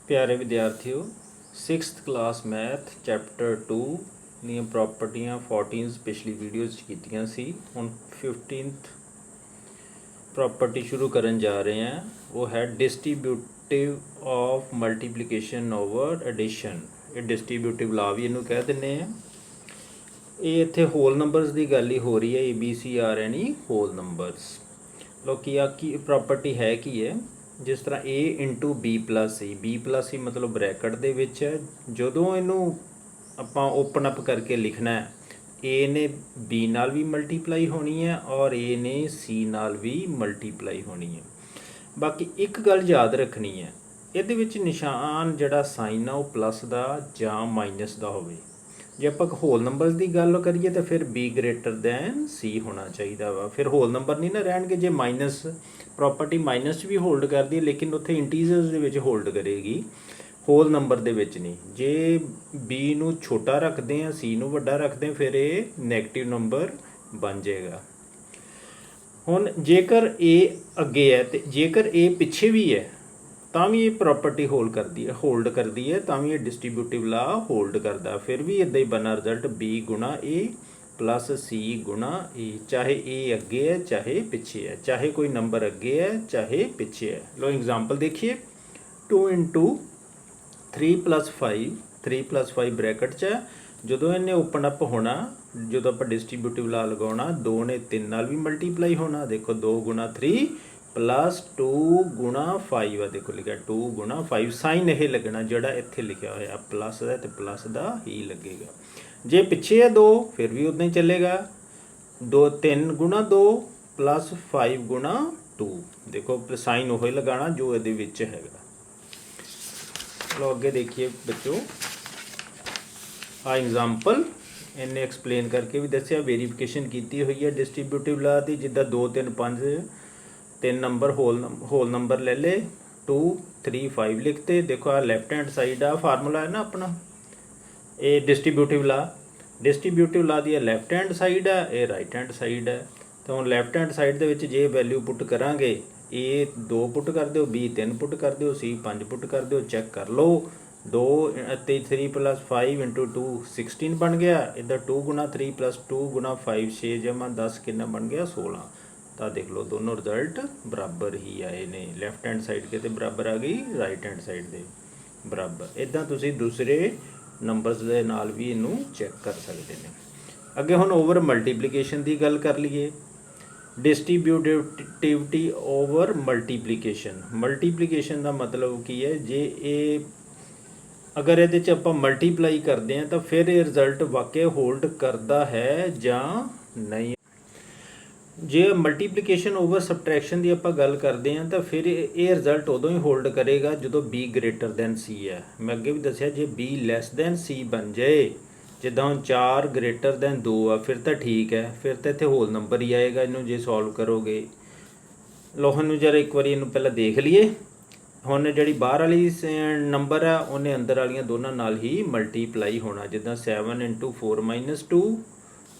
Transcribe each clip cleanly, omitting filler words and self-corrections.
प्यारे विद्यार्थियों, 6th class math chapter 2 ਦੀਆਂ ਪ੍ਰੋਪਰਟੀਆਂ 14 ਪਿਛਲੀ ਵੀਡੀਓਜ਼ 'ਚ ਕੀਤੀਆਂ ਸੀ। ਹੁਣ 15th ਪ੍ਰੋਪਰਟੀ ਸ਼ੁਰੂ ਕਰਨ ਜਾ ਰਹੇ ਹਾਂ। ਉਹ ਹੈ ਡਿਸਟ੍ਰੀਬਿਊਟਿਵ ਆਫ ਮਲਟੀਪਲੀਕੇਸ਼ਨ ਓਵਰ ਐਡੀਸ਼ਨ। ਇਹ ਡਿਸਟ੍ਰੀਬਿਊਟਿਵ ਲਾ ਵੀ ਇਹਨੂੰ ਕਹਿ ਦਿੰਦੇ ਆ। ਇਹ ਇੱਥੇ ਹੋਲ ਨੰਬਰਸ ਦੀ ਗੱਲ ਹੀ ਹੋ ਰਹੀ ਹੈ। ABC are any whole numbers. ਲੋ ਕੀ ਪ੍ਰੋਪਰਟੀ ਹੈ ਕੀ ਹੈ। ਜਿਸ ਤਰ੍ਹਾਂ A into B plus C, B plus C ਮਤਲਬ ਬਰੈਕਟ ਦੇ ਵਿੱਚ ਹੈ। ਜਦੋਂ ਇਹਨੂੰ ਆਪਾਂ ਓਪਨ ਅਪ ਕਰਕੇ ਲਿਖਣਾ ਹੈ, A ਨੇ B ਨਾਲ ਵੀ ਮਲਟੀਪਲਾਈ ਹੋਣੀ ਹੈ ਔਰ A ਨੇ C ਨਾਲ ਵੀ ਮਲਟੀਪਲਾਈ ਹੋਣੀ ਹੈ। ਬਾਕੀ ਇੱਕ ਗੱਲ ਯਾਦ ਰੱਖਣੀ ਹੈ, ਇਹਦੇ ਵਿੱਚ ਨਿਸ਼ਾਨ ਜਿਹੜਾ ਸਾਈਨ ਆ ਉਹ ਪਲੱਸ ਦਾ ਜਾਂ ਮਾਈਨਸ ਦਾ ਹੋਵੇ। ਜੇ ਆਪਾਂ ਹੋਲ ਨੰਬਰਸ ਦੀ ਗੱਲ ਕਰੀਏ ਤਾਂ ਫਿਰ B ਗ੍ਰੇਟਰ ਦੈਨ C ਹੋਣਾ ਚਾਹੀਦਾ ਵਾ। ਫਿਰ ਹੋਲ ਨੰਬਰ ਨਹੀਂ ਨਾ ਰਹਿਣਗੇ। ਜੇ ਮਾਈਨਸ ਪ੍ਰੋਪਰਟੀ ਮਾਈਨਸ 'ਚ ਵੀ ਹੋਲਡ ਕਰਦੀ ਹੈ, ਲੇਕਿਨ ਉੱਥੇ ਇੰਟੀਜਰਸ ਦੇ ਵਿੱਚ ਹੋਲਡ ਕਰੇਗੀ, ਹੋਲ ਨੰਬਰ ਦੇ ਵਿੱਚ ਨਹੀਂ। ਜੇ B ਨੂੰ ਛੋਟਾ ਰੱਖਦੇ ਹਾਂ, C ਨੂੰ ਵੱਡਾ ਰੱਖਦੇ ਹਾਂ, ਫਿਰ ਇਹ ਨੈਗੇਟਿਵ ਨੰਬਰ ਬਣ ਜਾਏਗਾ। ਹੁਣ ਜੇਕਰ A ਅੱਗੇ ਹੈ ਅਤੇ ਜੇਕਰ A ਪਿੱਛੇ ਵੀ ਹੈ ਤਾਂ ਵੀ ਇਹ ਪ੍ਰੋਪਰਟੀ ਹੋਲਡ ਕਰਦੀ ਹੈ ਤਾਂ ਵੀ ਇਹ ਡਿਸਟ੍ਰੀਬਿਊਟਿਵ ਲਾ ਹੋਲਡ ਕਰਦਾ। ਫਿਰ ਵੀ ਇੱਦਾਂ ਹੀ ਬਣਾ ਰਿਜ਼ਲਟ B ਗੁਣਾ A ਪਲੱਸ C ਗੁਣਾ A, ਚਾਹੇ A ਅੱਗੇ ਹੈ ਚਾਹੇ ਪਿੱਛੇ ਹੈ, ਚਾਹੇ ਕੋਈ ਨੰਬਰ ਅੱਗੇ ਹੈ ਚਾਹੇ ਪਿੱਛੇ ਹੈ। ਲੋ ਐਗਜ਼ਾਮਪਲ ਦੇਖੀਏ। 2 ਇੰਟੂ 3 ਪਲੱਸ 5, 3 ਪਲੱਸ 5 ਬ੍ਰੈਕਟ 'ਚ ਹੈ। ਜਦੋਂ ਇਹਨੇ ਓਪਨ ਅਪ ਹੋਣਾ, ਜਦੋਂ ਆਪਾਂ ਡਿਸਟ੍ਰੀਬਿਊਟਿਵ ਲਾ ਲਗਾਉਣਾ, 2 ਨੇ 3 ਨਾਲ ਵੀ ਮਲਟੀਪਲਾਈ ਹੋਣਾ। ਦੇਖੋ 2 ਗੁਣਾ 3 ਪਲੱਸ 2 ਗੁਣਾ 5 ਆ। ਦੇਖੋ ਲਿਖਿਆ 2 ਗੁਣਾ 5। ਸਾਈਨ ਇਹ ਲੱਗਣਾ ਜਿਹੜਾ ਇੱਥੇ ਲਿਖਿਆ ਹੋਇਆ ਪਲੱਸ ਦਾ, ਅਤੇ ਪਲੱਸ ਦਾ ਹੀ ਲੱਗੇਗਾ। ਜੇ ਪਿੱਛੇ ਹੈ 2 ਫਿਰ ਵੀ ਉੱਦਾਂ ਹੀ ਚੱਲੇਗਾ। 3 ਗੁਣਾ 2 ਪਲੱਸ 5 ਗੁਣਾ 2। ਦੇਖੋ ਸਾਈਨ ਉਹ ਹੀ ਲਗਾਉਣਾ ਜੋ ਇਹਦੇ ਵਿੱਚ ਹੈਗਾ। ਚਲੋ ਅੱਗੇ ਦੇਖੀਏ ਬੱਚੋ। ਆ ਐਗਜ਼ਾਮਪਲ ਇਹਨੇ ਐਕਸਪਲੇਨ ਕਰਕੇ ਵੀ ਦੱਸਿਆ, ਵੇਰੀਫਿਕੇਸ਼ਨ ਕੀਤੀ ਹੋਈ ਹੈ ਡਿਸਟ੍ਰੀਬਿਊਟਿਵ ਲਾ ਦੀ। ਜਿੱਦਾਂ 2 3 5 3 ਨੰਬਰ ਹੋਲ ਨੰਬਰ ਲੈ ਲਏ, 2 3 5 ਲਿਖਤੇ। ਦੇਖੋ ਆ ਲੈਫਟ ਹੈਂਡ ਸਾਈਡ ਆ ਫਾਰਮੂਲਾ ਹੈ ਨਾ ਆਪਣਾ, ਇਹ ਡਿਸਟ੍ਰੀਬਿਊਟਿਵ ਲਾ ਦੀ ਲੈਫਟ ਹੈਂਡ ਸਾਈਡ ਹੈ, ਇਹ ਰਾਈਟ ਹੈਂਡ ਸਾਈਡ ਹੈ। ਤਾਂ ਹੁਣ ਲੈਫਟ ਹੈਂਡ ਸਾਈਡ ਦੇ ਵਿੱਚ ਜੇ ਵੈਲਿਊ ਪੁੱਟ ਕਰਾਂਗੇ, A 2 ਪੁੱਟ ਕਰ ਦਿਓ, B 3 ਪੁੱਟ ਕਰ ਦਿਓ, C 5 ਪੁੱਟ ਕਰ ਦਿਓ। ਚੈੱਕ ਕਰ ਲਓ। 2 ਅਤੇ 3 ਪਲੱਸ 5 ਇੰਟੂ 2 16 ਬਣ ਗਿਆ। ਇੱਧਰ 2 ਗੁਣਾ 3 ਪਲੱਸ 2 ਗੁਣਾ 5 6 ਜਮਾ 10 ਕਿੰਨਾ ਬਣ ਗਿਆ 16। ਤਾਂ ਦੇਖ ਲਓ ਦੋਨੋਂ ਰਿਜ਼ਲਟ ਬਰਾਬਰ ਹੀ ਆਏ ਨੇ। ਲੈਫਟ ਹੈਂਡ ਸਾਈਡ ਕਿਤੇ ਬਰਾਬਰ ਆ ਗਈ, ਰਾਈਟ ਹੈਂਡ ਸਾਈਡ ਦੇ ਬਰਾਬਰ। ਇੱਦਾਂ ਤੁਸੀਂ ਦੂਸਰੇ ਨੰਬਰਸ ਦੇ ਨਾਲ ਵੀ ਇਹਨੂੰ ਚੈੱਕ ਕਰ ਸਕਦੇ ਨੇ। ਅੱਗੇ ਹੁਣ ਓਵਰ ਮਲਟੀਪਲੀਕੇਸ਼ਨ ਦੀ ਗੱਲ ਕਰ ਲਈਏ। ਡਿਸਟ੍ਰੀਬਿਊਟਿਵਿਟੀ ਓਵਰ ਮਲਟੀਪਲੀਕੇਸ਼ਨ ਦਾ ਮਤਲਬ ਕੀ ਹੈ। ਜੇ ਇਹ ਅਗਰ ਇਹਦੇ 'ਚ ਆਪਾਂ ਮਲਟੀਪਲਾਈ ਕਰਦੇ ਹਾਂ ਤਾਂ ਫਿਰ ਇਹ ਰਿਜ਼ਲਟ ਵਾਕਿਆ ਹੋਲਡ ਕਰਦਾ ਹੈ ਜਾਂ ਨਹੀਂ। ਜੇ ਮਲਟੀਪਲੀਕੇਸ਼ਨ ਓਵਰ ਸਬਟਰੈਕਸ਼ਨ ਦੀ ਆਪਾਂ ਗੱਲ ਕਰਦੇ ਹਾਂ ਤਾਂ ਫਿਰ ਇਹ ਰਿਜ਼ਲਟ ਉਦੋਂ ਹੀ ਹੋਲਡ ਕਰੇਗਾ ਜਦੋਂ B ਗ੍ਰੇਟਰ ਦੈਨ C ਹੈ। ਮੈਂ ਅੱਗੇ ਵੀ ਦੱਸਿਆ, ਜੇ B ਲੈਸ ਦੈਨ C ਬਣ ਜਾਏ, ਜਿੱਦਾਂ ਹੁਣ 4 ਗ੍ਰੇਟਰ ਦੈਨ 2 ਆ, ਫਿਰ ਤਾਂ ਠੀਕ ਹੈ, ਫਿਰ ਤਾਂ ਇੱਥੇ ਹੋਲ ਨੰਬਰ ਹੀ ਆਏਗਾ ਇਹਨੂੰ ਜੇ ਸੋਲਵ ਕਰੋਗੇ। ਲੋਹਨ ਨੂੰ ਜਰਾ ਇੱਕ ਵਾਰੀ ਇਹਨੂੰ ਪਹਿਲਾਂ ਦੇਖ ਲਈਏ। ਹੁਣ ਜਿਹੜੀ ਬਾਹਰ ਵਾਲੀ ਨੰਬਰ ਆ ਉਹਨੇ ਅੰਦਰ ਵਾਲੀਆਂ ਦੋਨਾਂ ਨਾਲ ਹੀ ਮਲਟੀਪਲਾਈ ਹੋਣਾ। ਜਿੱਦਾਂ 7 ਇੰਟੂ 4 ਮਾਈਨਸ 2,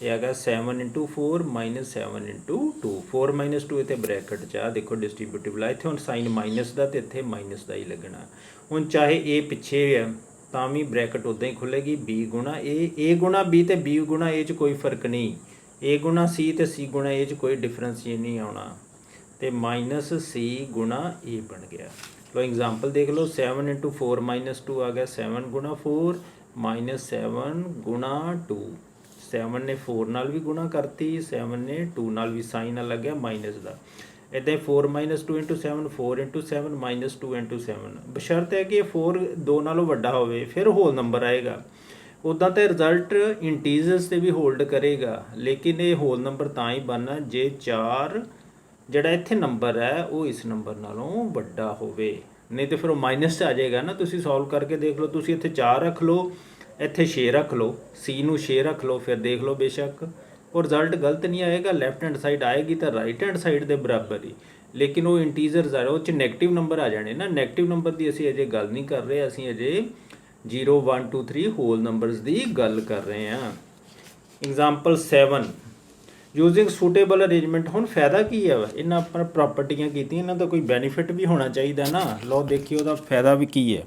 ਇਹ ਹੈਗਾ 7 ਇੰਟੂ 4 ਮਾਈਨਸ 7 ਇੰਟੂ 2। 4 ਮਾਈਨਸ 2 ਇੱਥੇ ਬਰੈਕਟ 'ਚ ਆ। ਦੇਖੋ ਡਿਸਟ੍ਰੀਬਿਊਟਿਵ ਲਾ ਇੱਥੇ ਹੁਣ ਸਾਈਨ ਮਾਈਨਸ ਦਾ ਅਤੇ ਇੱਥੇ ਮਾਈਨਸ ਦਾ ਹੀ ਲੱਗਣਾ। ਹੁਣ ਚਾਹੇ A ਪਿੱਛੇ ਹੈ ਤਾਂ ਵੀ ਬਰੈਕਟ ਉੱਦਾਂ ਹੀ ਖੁੱਲ੍ਹੇਗੀ। B ਗੁਣਾ A ਗੁਣਾ B ਅਤੇ B ਗੁਣਾ A 'ਚ ਕੋਈ ਫਰਕ ਨਹੀਂ। A ਗੁਣਾ C ਅਤੇ C ਗੁਣਾ A 'ਚ ਕੋਈ ਡਿਫਰੈਂਸ ਹੀ ਨਹੀਂ ਆਉਣਾ, ਅਤੇ ਮਾਈਨਸ C ਗੁਣਾ A ਬਣ ਗਿਆ। ਲੋ ਐਗਜ਼ਾਮਪਲ ਦੇਖ ਲਓ। 7 ਇੰਟੂ 4 ਮਾਈਨਸ 2 ਆ ਗਿਆ 7 ਗੁਣਾ 4 ਮਾਈਨਸ 7 ਗੁਣਾ 2। 7 ਨੇ 4 ਨਾਲ ਵੀ ਗੁਣਾ ਕਰਤੀ, 7 ਨੇ 2 ਨਾਲ ਵੀ, ਸਾਈਨ ਨਾਲ ਲੱਗਿਆ ਮਾਈਨਸ ਦਾ। ਇੱਦਾਂ 4 minus 2 into 7 4 into 7 minus 2 into 7। ਬਸ਼ਰਤ ਹੈ ਕਿ ਇਹ 4 2 ਨਾਲੋਂ ਵੱਡਾ ਹੋਵੇ, ਫਿਰ ਹੋਲ ਨੰਬਰ ਆਏਗਾ। ਉੱਦਾਂ ਤਾਂ ਰਿਜ਼ਲਟ ਇੰਟੀਜਰਸ 'ਤੇ ਵੀ ਹੋਲਡ ਕਰੇਗਾ, ਲੇਕਿਨ ਇਹ ਹੋਲ ਨੰਬਰ ਤਾਂ ਹੀ ਬਣਨਾ ਜੇ 4 ਜਿਹੜਾ ਇੱਥੇ ਨੰਬਰ ਹੈ ਉਹ ਇਸ ਨੰਬਰ ਨਾਲੋਂ ਵੱਡਾ ਹੋਵੇ। ਨਹੀਂ ਤਾਂ ਫਿਰ ਉਹ ਮਾਈਨਸ 'ਚ ਆ ਜਾਏਗਾ ਨਾ। ਤੁਸੀਂ ਸੋਲਵ ਕਰਕੇ ਦੇਖ ਲਓ। ਤੁਸੀਂ ਇੱਥੇ 4 ਰੱਖ ਲਓ, ਇੱਥੇ 6 ਰੱਖ ਲਓ, C ਨੂੰ 6 ਰੱਖ ਲਓ, ਫਿਰ ਦੇਖ ਲਓ ਬੇਸ਼ੱਕ ਉਹ ਰਿਜ਼ਲਟ ਗਲਤ ਨਹੀਂ ਆਏਗਾ। ਲੈਫਟ ਹੈਂਡ ਸਾਈਡ ਆਏਗੀ ਤਾਂ ਰਾਈਟ ਹੈਂਡ ਸਾਈਡ ਦੇ ਬਰਾਬਰ ਹੀ, ਲੇਕਿਨ ਉਹ ਇੰਟੀਜਰਸ ਆ, ਉਹ 'ਚ ਨੈਗੇਟਿਵ ਨੰਬਰ ਆ ਜਾਣੇ ਨਾ। ਨੈਗੇਟਿਵ ਨੰਬਰ ਦੀ ਅਸੀਂ ਅਜੇ ਗੱਲ ਨਹੀਂ ਕਰ ਰਹੇ, ਅਸੀਂ ਅਜੇ 0 1 2 3 ਹੋਲ ਨੰਬਰਸ ਦੀ ਗੱਲ ਕਰ ਰਹੇ ਹਾਂ। Example 7 using suitable arrangement. ਹੁਣ ਫਾਇਦਾ ਕੀ ਹੈ ਇਹਨਾਂ ਆਪਾਂ ਪ੍ਰੋਪਰਟੀਆਂ ਕੀਤੀਆਂ, ਇਹਨਾਂ ਦਾ ਕੋਈ ਬੈਨੀਫਿਟ ਵੀ ਹੋਣਾ ਚਾਹੀਦਾ ਨਾ। ਲਓ ਦੇਖੀਏ ਉਹਦਾ ਫਾਇਦਾ ਵੀ ਕੀ ਹੈ।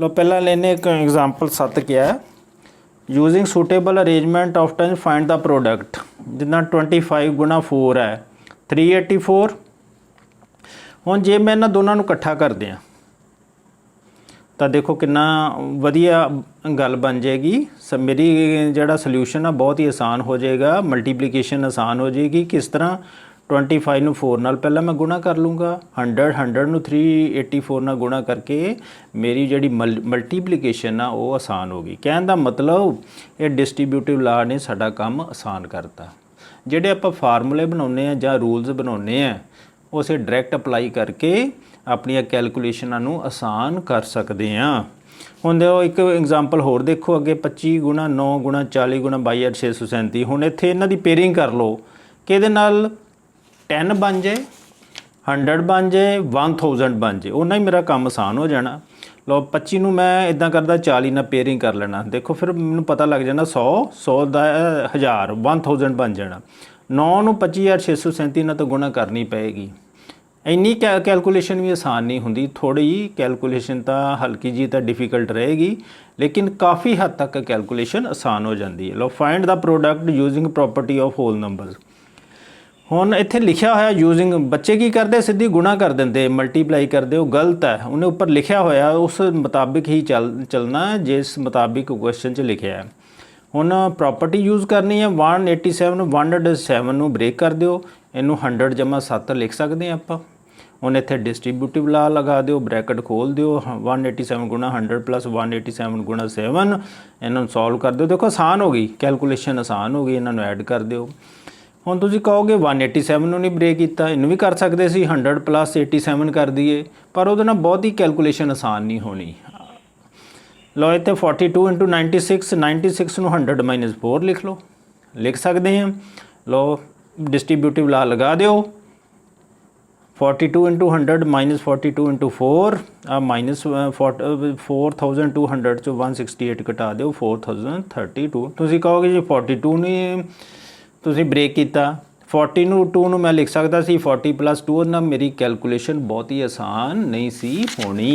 लो पहला लेने एक एग्जाम्पल 7 क्या है, using suitable arrangement of terms find the product. जिदा 25 गुणा 4 है 384। हुण जे मैं इन्हां दोनों नूं इकट्ठा कर दियां तो देखो कितना वधिया गल बन जाएगी। मेरी जिहड़ा सल्यूशन है बहुत ही आसान हो जाएगा, मल्टीप्लीकेशन आसान हो जाएगी। किस तरह 25 नूं 4 नाल पहला मैं गुणा कर लूँगा, 100 नूं 384 नाल गुणा करके मेरी जिहड़ी मल्टीप्लीकेशन आ वो आसान होगी। कहण दा मतलब ये डिस्ट्रीब्यूटिव ला ने साडा काम आसान करता। जिहड़े आपां फार्मूले बनाउने आ जां रूल्स बनाउने आ वो असीं डायरैक्ट अप्लाई करके अपनियां कैलकुलेशनां नूं आसान कर सकदे हां। हुण देखो एक एग्जाम्पल होर देखो अगे 25 गुणा 9 गुणा 40 गुणा 22,637। हुण इत्थे इन्हां दी पेयरिंग कर लो कि इहदे नाल 10 बन जाए, 100 बन जाए, 1000 बन जाए, उन्ना ही मेरा काम आसान हो जाना। लो 25 नूं मैं इदां करदा 40 नाल पेयरिंग कर लेना, देखो फिर मैनूं पता लग जाना 100 दा 1000 1000 बन जाना। 9 नूं 25,637 नाल तो गुणा करनी पेगी। इन्नी कैलकुलेशन भी आसान नहीं होंदी, थोड़ी कैलकुलेशन तो हल्की जी तो डिफिकल्ट रहेगी, लेकिन काफ़ी हद तक कैलकुलेशन आसान हो जाती है। लो find the product using property of whole numbers. हुण इत्थे लिखिया होया यूजिंग, बच्चे की करते सीधी गुणा कर देंगे, मल्टीप्लाई करते, वो गलत है। उन्हें उपर लिखिया होया उस मुताबिक ही चलना जिस मुताबिक क्वेश्चन च लिखिया है। हुण प्रॉपर्टी यूज़ करनी है 187 107 नूं ब्रेक कर दिओ, इनू 100 जमा 7 लिख सकते हैं आपां। हुण इत्थे डिस्ट्रीब्यूटिव ला लगा दिओ, ब्रैकेट खोल दिओ, 187 गुणा 100 प्लस 187 गुणा 7, इन्हों सॉल्व कर दिओ। देखो आसान हो गई कैलकुलेशन, आसान हो गई, इन्हों ऐड कर दिओ। हुण तुसीं कहोगे 187 नूं नहीं ब्रेक किया, इनू भी कर सकते सी 100 प्लस 87 कर दिए, पर उहदे नाल बहुत ही कैलकुलेशन आसान नहीं होनी। लो इत्थे 42 इंटू 96, 96 नूं 100 माइनस 4 लिख लो, लिख सकते हैं। लो डिस्ट्रीब्यूटिव ला लगा दिओ, 42 इंटू 100 माइनस 42 इंटू 4 माइनस 4200 चो 168 घटा दो 4032। तुसीं कहोगे जी 42 नहीं तुसीं ब्रेक किया, 40 नूं 2 नूं मैं लिख सकता सी 40 प्लस 2 ना, मेरी कैलकुलेशन बहुत ही आसान नहीं सी होनी।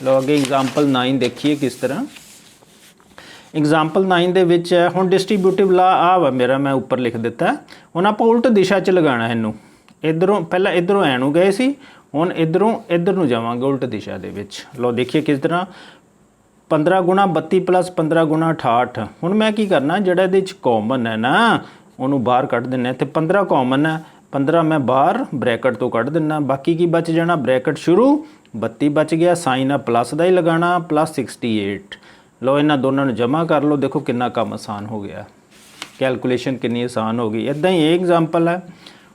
लो अगे एग्जाम्पल 9 देखिए किस तरह। एग्जाम्पल 9 दे विच है हुण डिस्ट्रीब्यूटिव ला आ वा मेरा, मैं उपर लिख दिता। हुण आपां उल्ट दिशा च लगाना इनू, इधरों पहला इधरों ऐ नूं गए सी, हुण इधरों इधर नूं जावांगे उल्ट दिशा दे विच। लो देखिए किस तरह 15 गुणा 32 प्लस 15 गुणा 68। हुण मैं की करना जिहड़ा इहदे विच कॉमन है ना उन्होंने बाहर कढ़ देना। इत्थे 15 कॉमन है, 15 मैं बाहर ब्रैकेट तो कढ़ देना, बाकी की बच जाना ब्रैकेट शुरू 32 बच गया, साइन आ प्लस का ही लगाना प्लस 68। लो इन्होंने दोनों ने जमा कर लो, देखो कितना काम आसान हो गया, कैलकुलेशन कितनी आसान हो गई। इदां ही ये एग्जाम्पल है।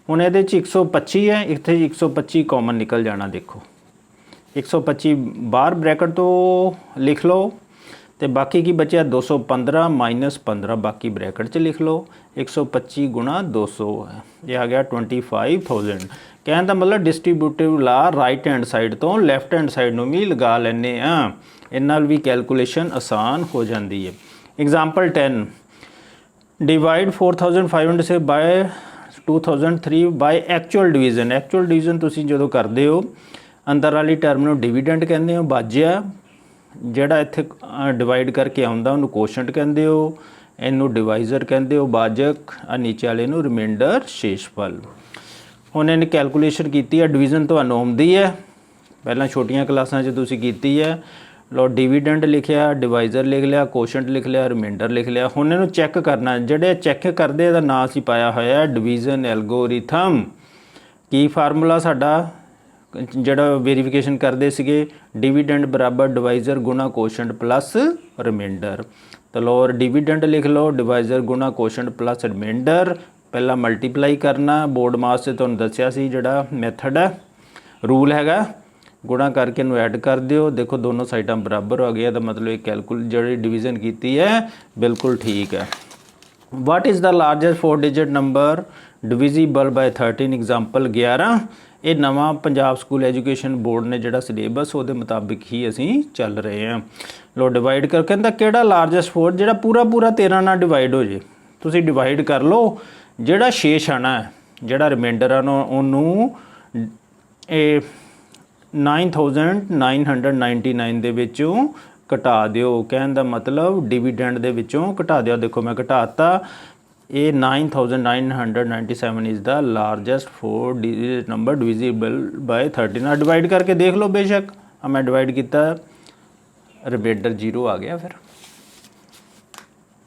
हुण इहदे 125 है, इत्थे 125 कॉमन निकल जाना, देखो 125 बाहर ब्रैकेट तो लिख लो, तो बाकी की बचा 215 माइनस 15 बाकी ब्रैकेट च लिख लो, 125 गुणा 200 है, ये आ गया 25,000। कहने का मतलब distributive law right hand side तो लैफ्ट हैंड साइड में भी लगा लेने, इन नाल भी कैलकुलेशन आसान हो जाती है। एग्जाम्पल 10 डिवाइड 4500 से by 2003 by actual division. Actual division तुसीं जदों करदे हो अंदर वाली टर्म नूं डिविडेंड कहंदे हो, बाजिया जिहड़ा इत्थे डिवाइड करके आउंदा उहनूं कोशंट कहंदे हो, इनू डिवाइजर कहंदे हो बाजक, नीचे वाले नूं रिमाइंडर शेषफल। हुण इन्हें कैलकुलेशन कीती है, डिवीजन तुहानूं आउंदी है, पहलां छोटियां क्लासां 'च तुसीं कीती है। लो डिविडेंड लिखिया, डिवाइजर लिख लिया, कोशंट लिख लिया, रिमाइंडर लिख लिया। हुण इहनूं चैक करना, जिहड़े चैक करदे इहदा नाम असीं पाया होया डिवीजन एल्गोरिथम। की फार्मूला साडा जिहड़ा वेरीफिकेशन करते सीगे, डिविडेंड बराबर डिवाइजर गुणा कोशंट प्लस रिमाइंडर। तो लो डिविडेंड लिख लो, डिवाइजर गुणा कोशंट प्लस रिमाइंडर, पहला मल्टीप्लाई करना, बोर्ड मास से तुहानूं दस्सिया सी जिहड़ा मैथड है रूल हैगा, गुणा करके इनू ऐड कर दिओ, देखो दोनों साइडां बराबर हो गया, तो मतलब एक कैलकुल जिहड़ी डिवीजन की है बिल्कुल ठीक है। What is the largest 4 digit number divisible by 13? Example 11। ये नवा पंजाब स्कूल एजुकेशन बोर्ड ने जिहड़ा सिलेबस वो मुताबिक ही असीं चल रहे हैं। लो डिवाइड कर कहंदा किहड़ा लार्जेस्ट 4 जिहड़ा पूरा पूरा 13 नाल डिवाइड हो जे, तुसीं डिवाइड कर लो, जिहड़ा शेष आना है जिहड़ा रिमाइंडर आ उहनूं 9999 ਦੇ ਵਿੱਚੋਂ ਘਟਾ ਦਿਓ। ਕਹਿਣ ਦਾ ਮਤਲਬ ਡਿਵੀਡੈਂਡ ਦੇ ਵਿੱਚੋਂ ਘਟਾ ਦਿਓ। ਦੇਖੋ ਮੈਂ ਘਟਾਤਾ, ਇਹ 9997 is the largest 4 digit number divisible by 13 ਨਾਲ डिवाइड करके देख लो। बेशक मैं डिवाइड किया, रिमाइंडर 0 आ गया फिर।